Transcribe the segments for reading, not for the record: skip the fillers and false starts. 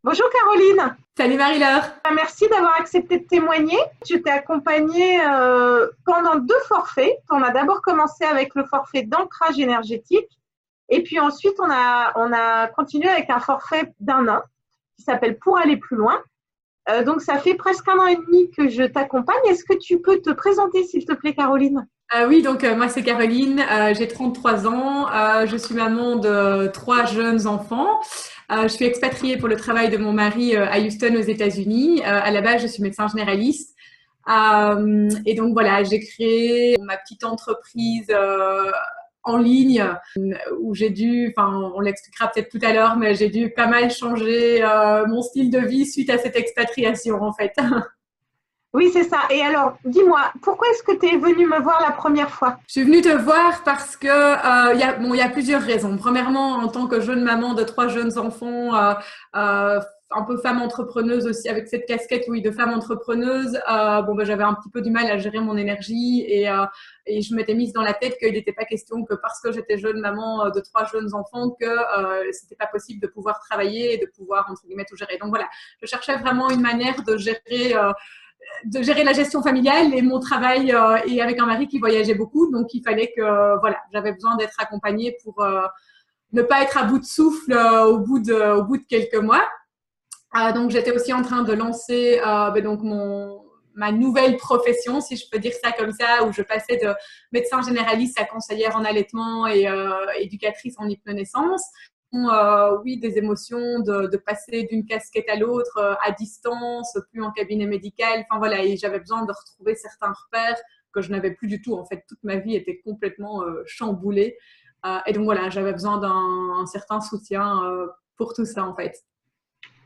Bonjour Caroline. Salut Marie-Laure. Merci d'avoir accepté de témoigner. Je t'ai accompagnée pendant deux forfaits. On a d'abord commencé avec le forfait d'ancrage énergétique et puis ensuite on a continué avec un forfait d'un an qui s'appelle Pour aller plus loin. Donc ça fait presque un an et demi que je t'accompagne. Est-ce que tu peux te présenter s'il te plaît Caroline? Oui, donc moi c'est Caroline, j'ai 33 ans, je suis maman de trois jeunes enfants. Je suis expatriée pour le travail de mon mari à Houston aux États-Unis. À la base, je suis médecin généraliste. Et donc voilà, j'ai créé ma petite entreprise en ligne où j'ai dû, enfin on l'expliquera peut-être tout à l'heure, mais j'ai dû pas mal changer mon style de vie suite à cette expatriation en fait. Oui, c'est ça. Et alors, dis-moi, pourquoi est-ce que tu es venue me voir la première fois? Je suis venue te voir parce que il y a plusieurs raisons. Premièrement, en tant que jeune maman de trois jeunes enfants, un peu femme entrepreneuse aussi, avec cette casquette, oui, de femme entrepreneuse, bon, ben, j'avais un petit peu du mal à gérer mon énergie et je m'étais mise dans la tête qu'il n'était pas question que parce que j'étais jeune maman de trois jeunes enfants que c'était pas possible de pouvoir travailler et de pouvoir entre guillemets tout gérer. Donc voilà, je cherchais vraiment une manière de gérer la gestion familiale et mon travail et avec un mari qui voyageait beaucoup. Donc, il fallait que, voilà, j'avais besoin d'être accompagnée pour ne pas être à bout de souffle au bout de quelques mois. Donc, j'étais aussi en train de lancer donc ma nouvelle profession, si je peux dire ça comme ça, où je passais de médecin généraliste à conseillère en allaitement et éducatrice en hypnonaissance. Oui, des émotions, de passer d'une casquette à l'autre à distance, plus en cabinet médical. Enfin voilà, et j'avais besoin de retrouver certains repères que je n'avais plus du tout. En fait, toute ma vie était complètement chamboulée. Et donc voilà, j'avais besoin d'un certain soutien pour tout ça en fait.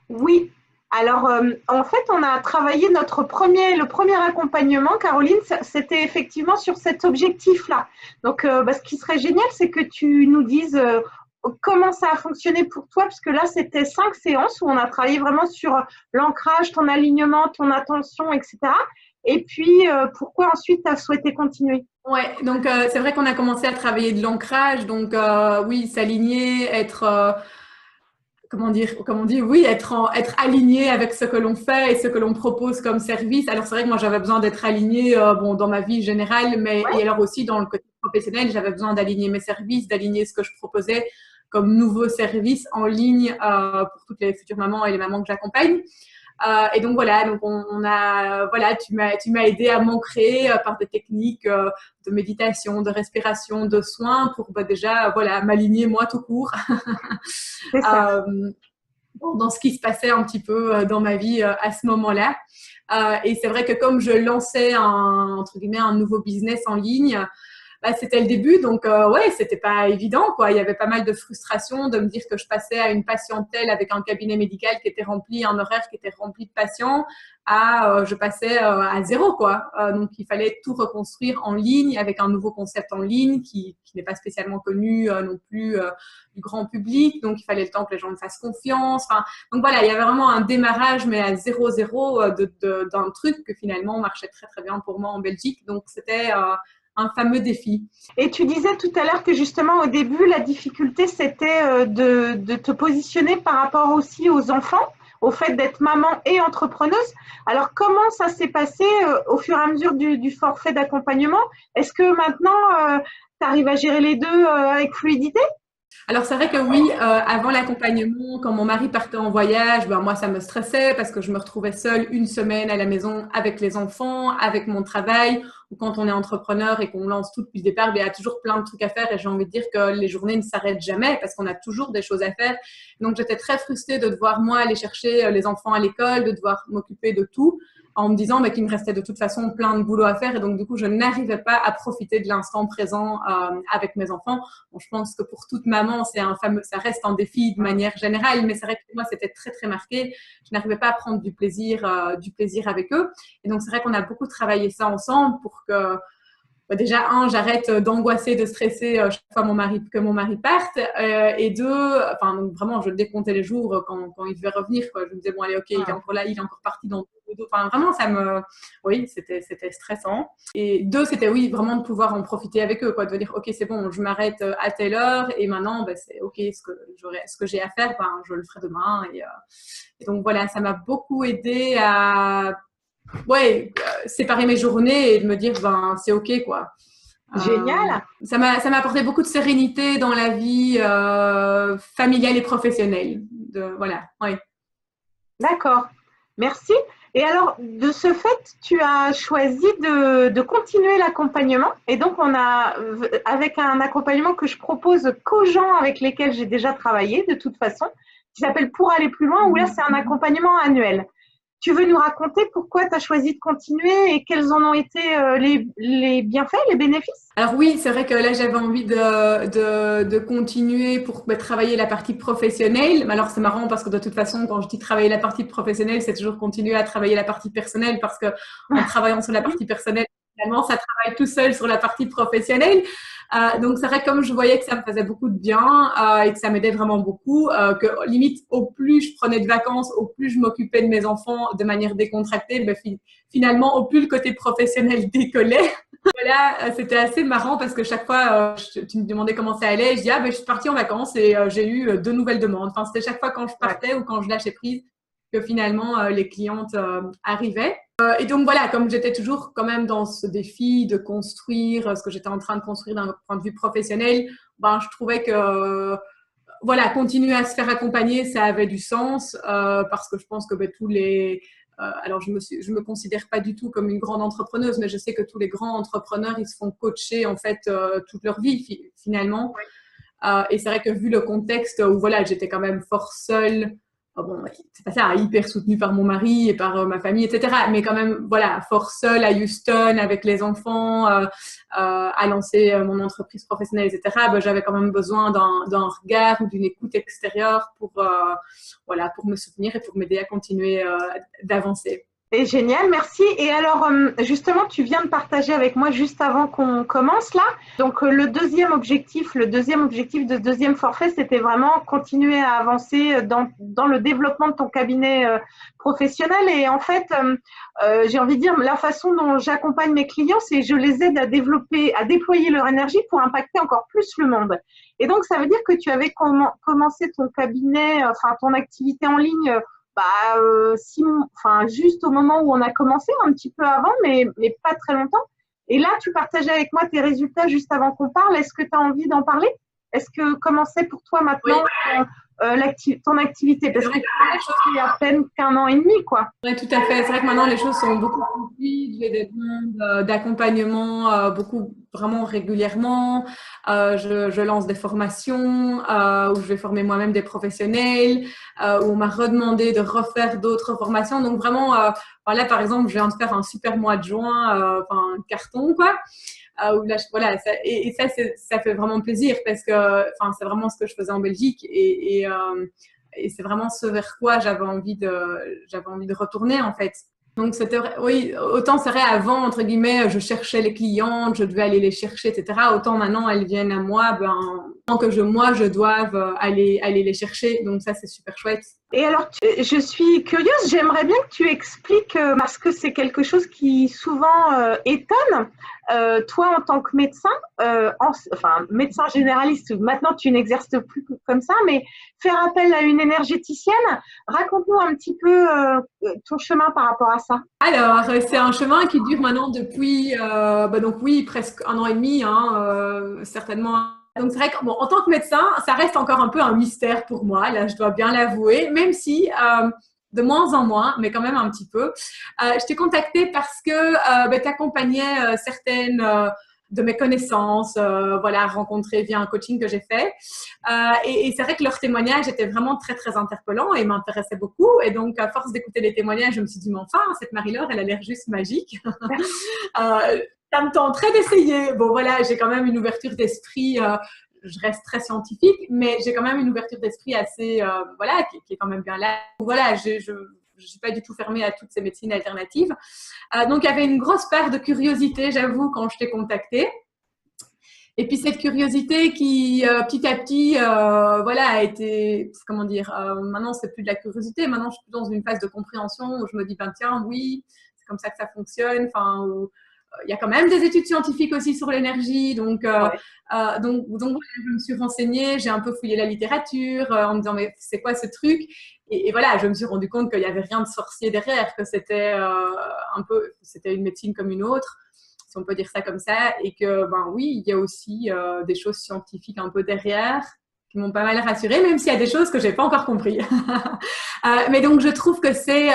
Oui. Alors, en fait, on a travaillé le premier accompagnement, Caroline, c'était effectivement sur cet objectif-là. Donc, ce qui serait génial, c'est que tu nous dises comment ça a fonctionné pour toi, parce que là, c'était 5 séances où on a travaillé vraiment sur l'ancrage, ton alignement, ton attention, etc. Et puis, pourquoi ensuite tu as souhaité continuer? Ouais, donc c'est vrai qu'on a commencé à travailler de l'ancrage, donc oui, s'aligner, être comment on dit, oui, être aligné avec ce que l'on fait et ce que l'on propose comme service. Alors c'est vrai que moi j'avais besoin d'être aligné bon dans ma vie générale, mais et Ouais. alors aussi dans le côté professionnel, j'avais besoin d'aligner mes services, d'aligner ce que je proposais comme nouveaux services en ligne pour toutes les futures mamans et les mamans que j'accompagne. Et donc voilà, donc on a voilà, tu m'as aidé à m'ancrer par des techniques de méditation, de respiration, de soins pour bah, déjà voilà m'aligner moi tout court C'est ça. euh, dans ce qui se passait un petit peu dans ma vie à ce moment-là. Et c'est vrai que comme je lançais entre guillemets un nouveau business en ligne, bah, c'était le début, donc ouais, c'était pas évident, quoi. Il y avait pas mal de frustration de me dire que je passais à une patientèle avec un cabinet médical qui était rempli, un horaire qui était rempli de patients, à je passais à zéro, quoi. Donc il fallait tout reconstruire en ligne avec un nouveau concept en ligne qui n'est pas spécialement connu non plus du grand public, donc il fallait le temps que les gens me fassent confiance. Enfin, donc voilà, il y avait vraiment un démarrage, mais à zéro zéro d'un truc que finalement marchait très très bien pour moi en Belgique. Donc c'était un fameux défi. Et tu disais tout à l'heure que justement au début, la difficulté, c'était de te positionner par rapport aussi aux enfants, au fait d'être maman et entrepreneuse. Alors comment ça s'est passé au fur et à mesure du forfait d'accompagnement? Est-ce que maintenant, tu arrives à gérer les deux avec fluidité? Alors c'est vrai que oui, avant l'accompagnement, quand mon mari partait en voyage, ben moi ça me stressait parce que je me retrouvais seule une semaine à la maison avec les enfants, avec mon travail. Ou quand on est entrepreneur et qu'on lance tout depuis le départ, ben, il y a toujours plein de trucs à faire et j'ai envie de dire que les journées ne s'arrêtent jamais parce qu'on a toujours des choses à faire. Donc j'étais très frustrée de devoir moi aller chercher les enfants à l'école, de devoir m'occuper de tout en me disant qu'il me restait de toute façon plein de boulot à faire et donc du coup je n'arrivais pas à profiter de l'instant présent avec mes enfants. Bon, je pense que pour toute maman, ça reste un défi de manière générale, mais c'est vrai que pour moi, c'était très, très marqué. Je n'arrivais pas à prendre du plaisir avec eux. Et donc, c'est vrai qu'on a beaucoup travaillé ça ensemble pour que, bah, déjà, un, j'arrête d'angoisser, de stresser chaque fois que mon mari parte. Et deux, enfin, donc vraiment, je décomptais les jours quand il devait revenir, quoi. Je me disais, bon, allez, ok, il est encore là, il est encore parti dans Enfin, vraiment, oui, c'était stressant. Et 2, c'était oui, vraiment de pouvoir en profiter avec eux, quoi, de dire, ok, c'est bon, je m'arrête à telle heure et maintenant, ben, c'est ok, ce que j'ai à faire, ben, je le ferai demain. Et donc voilà, ça m'a beaucoup aidé à séparer mes journées et de me dire, ben, c'est ok, quoi. Génial. Ça m'a apporté beaucoup de sérénité dans la vie familiale et professionnelle. Voilà, oui. D'accord. Merci. Et alors, de ce fait, tu as choisi de continuer l'accompagnement. Et donc, avec un accompagnement que je propose qu'aux gens avec lesquels j'ai déjà travaillé, de toute façon, qui s'appelle Pour aller plus loin, où là, c'est un accompagnement annuel. Tu veux nous raconter pourquoi tu as choisi de continuer et quels en ont été les bienfaits, les bénéfices? Alors oui, c'est vrai que là, j'avais envie de continuer pour travailler la partie professionnelle. Mais alors, c'est marrant parce que de toute façon, quand je dis travailler la partie professionnelle, c'est toujours continuer à travailler la partie personnelle parce que en travaillant sur la partie personnelle, finalement, ça travaille tout seul sur la partie professionnelle. Donc, c'est vrai que comme je voyais que ça me faisait beaucoup de bien et que ça m'aidait vraiment beaucoup, que limite, au plus je prenais de vacances, au plus je m'occupais de mes enfants de manière décontractée, ben, finalement, au plus le côté professionnel décollait. Voilà, c'était assez marrant parce que chaque fois, tu me demandais comment ça allait. Je dis, ben, je suis partie en vacances et j'ai eu 2 nouvelles demandes. Enfin, c'était chaque fois quand je partais ou quand je lâchais prise que finalement, les clientes arrivaient. Et donc, voilà, comme j'étais toujours quand même dans ce défi de construire ce que j'étais en train de construire d'un point de vue professionnel, ben, je trouvais que voilà, continuer à se faire accompagner, ça avait du sens parce que je pense que ben, alors, je me considère pas du tout comme une grande entrepreneuse, mais je sais que tous les grands entrepreneurs, ils se font coacher en fait toute leur vie finalement. Oui. Et c'est vrai que vu le contexte où voilà, j'étais quand même fort seule, bon, c'est pas ça, hyper soutenue par mon mari et par ma famille, etc. Mais quand même, voilà, fort seule à Houston avec les enfants, à lancer mon entreprise professionnelle, etc. Ben, j'avais quand même besoin d'un regard ou d'une écoute extérieure pour me soutenir et pour m'aider à continuer d'avancer. C'est génial, merci. Et alors, justement, tu viens de partager avec moi juste avant qu'on commence là. Donc, le deuxième objectif de ce deuxième forfait, c'était vraiment continuer à avancer dans le développement de ton cabinet professionnel. Et en fait, j'ai envie de dire, la façon dont j'accompagne mes clients, c'est je les aide à déployer leur énergie pour impacter encore plus le monde. Et donc, ça veut dire que tu avais commencé ton cabinet, ton activité en ligne juste au moment où on a commencé, un petit peu avant, mais pas très longtemps. Et là, tu partageais avec moi tes résultats juste avant qu'on parle. Est-ce que tu as envie d'en parler? Comment c'est pour toi maintenant ton activité? Parce que c'est à peine qu'un an et demi, quoi. Oui, tout à fait. C'est vrai que maintenant, les choses sont beaucoup plus fluides. J'ai des demandes d'accompagnement beaucoup vraiment régulièrement. Je lance des formations où je vais former moi-même des professionnels, où on m'a redemandé de refaire d'autres formations. Donc vraiment, là, par exemple, je viens de faire un super mois de juin, un carton, quoi. Où là, voilà, ça fait vraiment plaisir parce que c'est vraiment ce que je faisais en Belgique et c'est vraiment ce vers quoi j'avais envie de retourner en fait. Donc c'était oui, autant c'est vrai avant entre guillemets je cherchais les clientes, je devais aller les chercher, etc. Autant maintenant elles viennent à moi, tant que je doive aller les chercher. Donc ça c'est super chouette. Et alors je suis curieuse, j'aimerais bien que tu expliques parce que c'est quelque chose qui souvent étonne. Toi en tant que médecin, médecin généraliste, maintenant tu n'exerces plus comme ça, mais faire appel à une énergéticienne, raconte-nous un petit peu ton chemin par rapport à ça. Alors, c'est un chemin qui dure maintenant depuis, donc oui, presque un an et demi, certainement. Donc, c'est vrai que, en tant que médecin, ça reste encore un peu un mystère pour moi, là, je dois bien l'avouer, même si de moins en moins, mais quand même un petit peu. Je t'ai contactée parce que tu accompagnais certaines de mes connaissances, rencontrées via un coaching que j'ai fait. Et c'est vrai que leur témoignage était vraiment très, très interpellant et m'intéressait beaucoup. Et donc, à force d'écouter les témoignages, je me suis dit, mais enfin, cette Marie-Laure, elle a l'air juste magique. Ça me tenterait d'essayer. Bon, voilà, j'ai quand même une ouverture d'esprit. Je reste très scientifique, mais j'ai quand même une ouverture d'esprit assez, qui est quand même bien là. Voilà, je suis pas du tout fermée à toutes ces médecines alternatives. Donc, il y avait une grosse part de curiosité, j'avoue, quand je t'ai contactée. Et puis cette curiosité qui, petit à petit, voilà, a été, comment dire, maintenant c'est plus de la curiosité, maintenant je suis dans une phase de compréhension où je me dis, ben tiens, oui, c'est comme ça que ça fonctionne. Enfin, il y a quand même des études scientifiques aussi sur l'énergie, Ouais. donc voilà, je me suis renseignée, j'ai un peu fouillé la littérature en me disant, mais c'est quoi ce truc? Et voilà, je me suis rendu compte qu'il n'y avait rien de sorcier derrière, que c'était un peu, c'était une médecine comme une autre, si on peut dire ça comme ça, et que, ben oui, il y a aussi des choses scientifiques un peu derrière qui m'ont pas mal rassurée, même s'il y a des choses que j'ai pas encore compris. Mais donc, je trouve que c'est,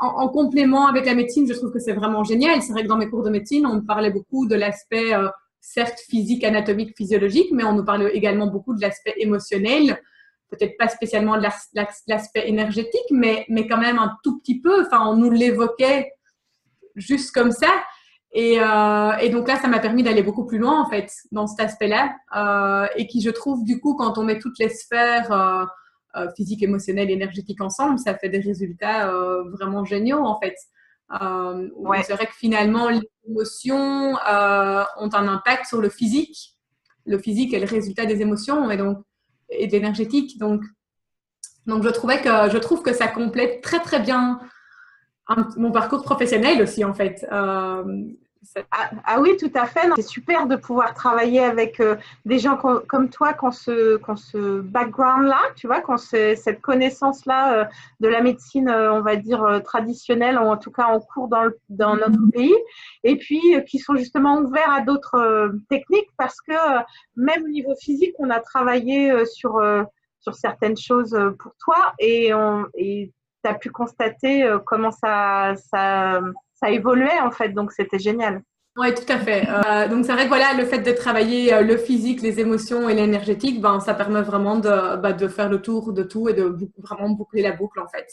en complément avec la médecine, je trouve que c'est vraiment génial. C'est vrai que dans mes cours de médecine, on me parlait beaucoup de l'aspect, certes physique, anatomique, physiologique, mais on nous parlait également beaucoup de l'aspect émotionnel, peut-être pas spécialement de l'aspect énergétique, mais quand même un tout petit peu. Enfin, on nous l'évoquait juste comme ça. Et donc là, ça m'a permis d'aller beaucoup plus loin, en fait, dans cet aspect-là. Et qui, je trouve, du coup, quand on met toutes les sphères physique, émotionnelle, énergétique ensemble, ça fait des résultats vraiment géniaux, en fait. Ouais. C'est vrai que finalement, les émotions ont un impact sur le physique. Le physique est le résultat des émotions et de l'énergétique. Donc je trouve que ça complète très, très bien mon parcours professionnel aussi, en fait. Ah oui, tout à fait. C'est super de pouvoir travailler avec des gens comme toi qui ont ce background-là, tu vois, qui ont cette connaissance-là de la médecine, on va dire, traditionnelle, ou en tout cas en cours dans notre pays, et puis qui sont justement ouverts à d'autres techniques parce que même au niveau physique, on a travaillé sur certaines choses pour toi et tu as pu constater comment ça évoluait en fait, donc c'était génial. Oui, tout à fait. Donc c'est vrai que voilà, le fait de travailler le physique, les émotions et l'énergétique, ben ça permet vraiment de faire le tour de tout et de vraiment boucler la boucle en fait.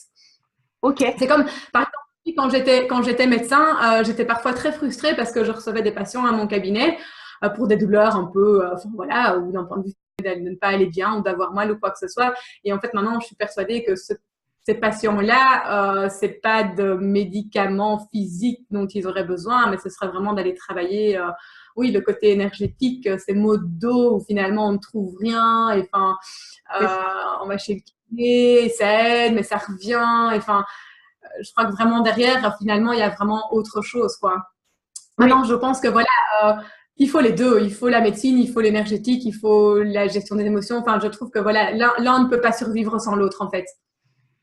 Ok. C'est comme par exemple quand j'étais médecin, j'étais parfois très frustrée parce que je recevais des patients à mon cabinet pour des douleurs un peu, voilà, ou d'un point de vue de ne pas aller bien ou d'avoir mal ou quoi que ce soit. Et en fait maintenant, je suis persuadée que ces patients-là, c'est pas de médicaments physiques dont ils auraient besoin, mais ce serait vraiment d'aller travailler, oui, le côté énergétique, ces maux de dos où finalement on ne trouve rien, et enfin, on va chez le kiné, ça aide, mais ça revient, et enfin, je crois que vraiment derrière, finalement, il y a vraiment autre chose, quoi. Oui, Maintenant, je pense que voilà, il faut les deux. Il faut la médecine, il faut l'énergétique, il faut la gestion des émotions. Enfin, je trouve que voilà, l'un ne peut pas survivre sans l'autre, en fait.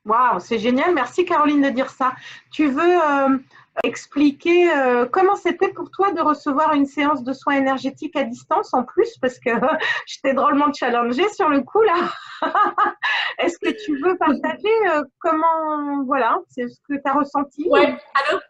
waouh, c'est génial. Merci Caroline de dire ça. Tu veux expliquer comment c'était pour toi de recevoir une séance de soins énergétiques à distance en plus, parce que je t'ai drôlement challengée sur le coup là. Est-ce que tu veux partager comment, voilà, c'est ce que tu as ressenti Ouais. Alors,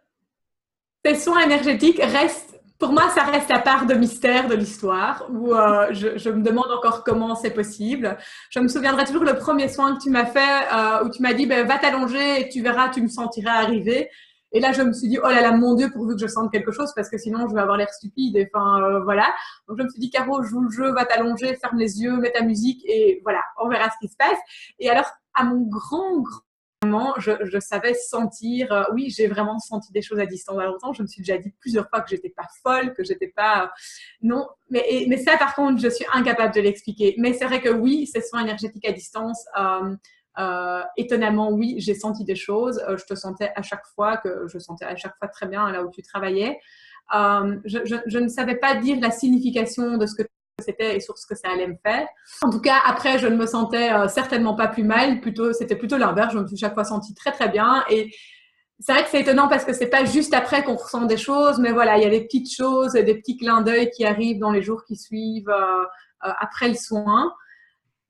ces soins énergétiques restent, pour moi, ça reste la part de mystère de l'histoire, où je me demande encore comment c'est possible. Je me souviendrai toujours le premier soin que tu m'as fait, où tu m'as dit, ben, va t'allonger et tu verras, tu me sentiras arriver. Et là, je me suis dit, oh là là, mon Dieu, pourvu que je sente quelque chose, parce que sinon, je vais avoir l'air stupide. Et enfin, voilà. Donc, je me suis dit, Caro, joue le jeu, va t'allonger, ferme les yeux, mets ta musique, et voilà, on verra ce qui se passe. Et alors, à mon grand je savais sentir, oui, j'ai vraiment senti des choses à distance. Alors, autant, je me suis déjà dit plusieurs fois que j'étais pas folle, que j'étais pas, non, mais ça, par contre, je suis incapable de l'expliquer. Mais c'est vrai que oui, ces soins énergétiques à distance, étonnamment, oui, j'ai senti des choses. Je te sentais à chaque fois très bien là où tu travaillais. Je ne savais pas dire la signification de ce que c'était et sur ce que ça allait me faire. En tout cas, après, je ne me sentais certainement pas plus mal. C'était plutôt l'inverse. Je me suis chaque fois sentie très, très bien. Et c'est vrai que c'est étonnant parce que c'est pas juste après qu'on ressent des choses, mais voilà, il y a des petites choses, des petits clins d'œil qui arrivent dans les jours qui suivent après le soin.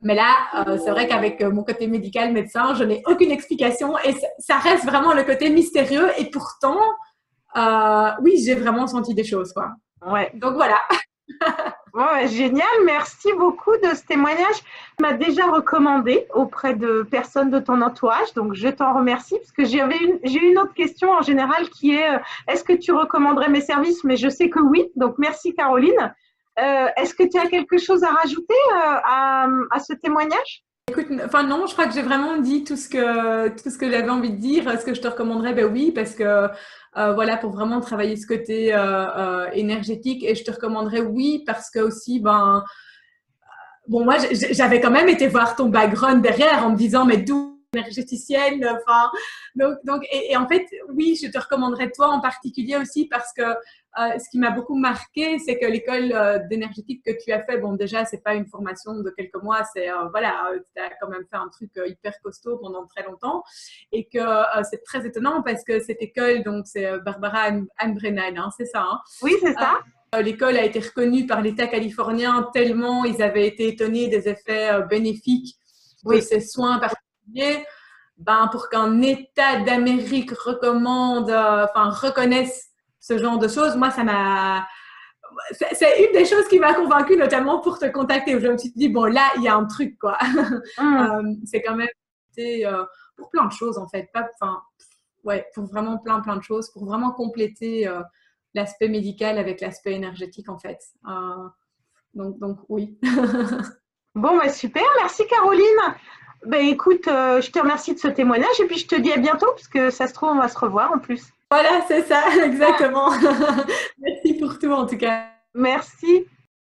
Mais là, c'est vrai qu'avec mon côté médical, médecin, je n'ai aucune explication et ça reste vraiment le côté mystérieux. Et pourtant, oui, j'ai vraiment senti des choses, quoi. Ouais. Donc voilà. Ouais, génial, merci beaucoup de ce témoignage. Tu m'as déjà recommandé auprès de personnes de ton entourage, donc je t'en remercie parce que j'ai une autre question en général qui est est-ce que tu recommanderais mes services? Mais je sais que oui, donc merci Caroline. Est-ce que tu as quelque chose à rajouter à ce témoignage? Écoute, enfin non, je crois que j'ai vraiment dit tout ce que j'avais envie de dire. Ce que je te recommanderais, ben oui, parce que voilà, pour vraiment travailler ce côté énergétique. Et je te recommanderais oui, parce que aussi, ben, bon, moi, j'avais quand même été voir ton background derrière en me disant, mais d'où énergéticienne, enfin, et en fait, oui, je te recommanderais toi en particulier aussi parce que ce qui m'a beaucoup marqué, c'est que l'école d'énergétique que tu as fait, bon, déjà, c'est pas une formation de quelques mois, c'est, voilà, tu as quand même fait un truc hyper costaud pendant très longtemps et que c'est très étonnant parce que cette école, donc, c'est Barbara Ann Brennan, hein, c'est ça, hein, Oui, c'est ça. l'école a été reconnue par l'État californien tellement ils avaient été étonnés des effets bénéfiques de Oui. ces soins particuliers. Ben, pour qu'un État d'Amérique recommande, enfin reconnaisse ce genre de choses, moi ça m'a. C'est une des choses qui m'a convaincue, notamment pour te contacter, où je me suis dit bon là il y a un truc quoi. C'est quand même pour plein de choses en fait, pas, enfin ouais, pour vraiment plein de choses, pour vraiment compléter l'aspect médical avec l'aspect énergétique en fait. Donc oui. Bon, bah, super. Merci, Caroline. Ben, écoute, je te remercie de ce témoignage et puis je te dis à bientôt parce que ça se trouve, on va se revoir en plus. Voilà, c'est ça, exactement. Merci pour tout en tout cas. Merci.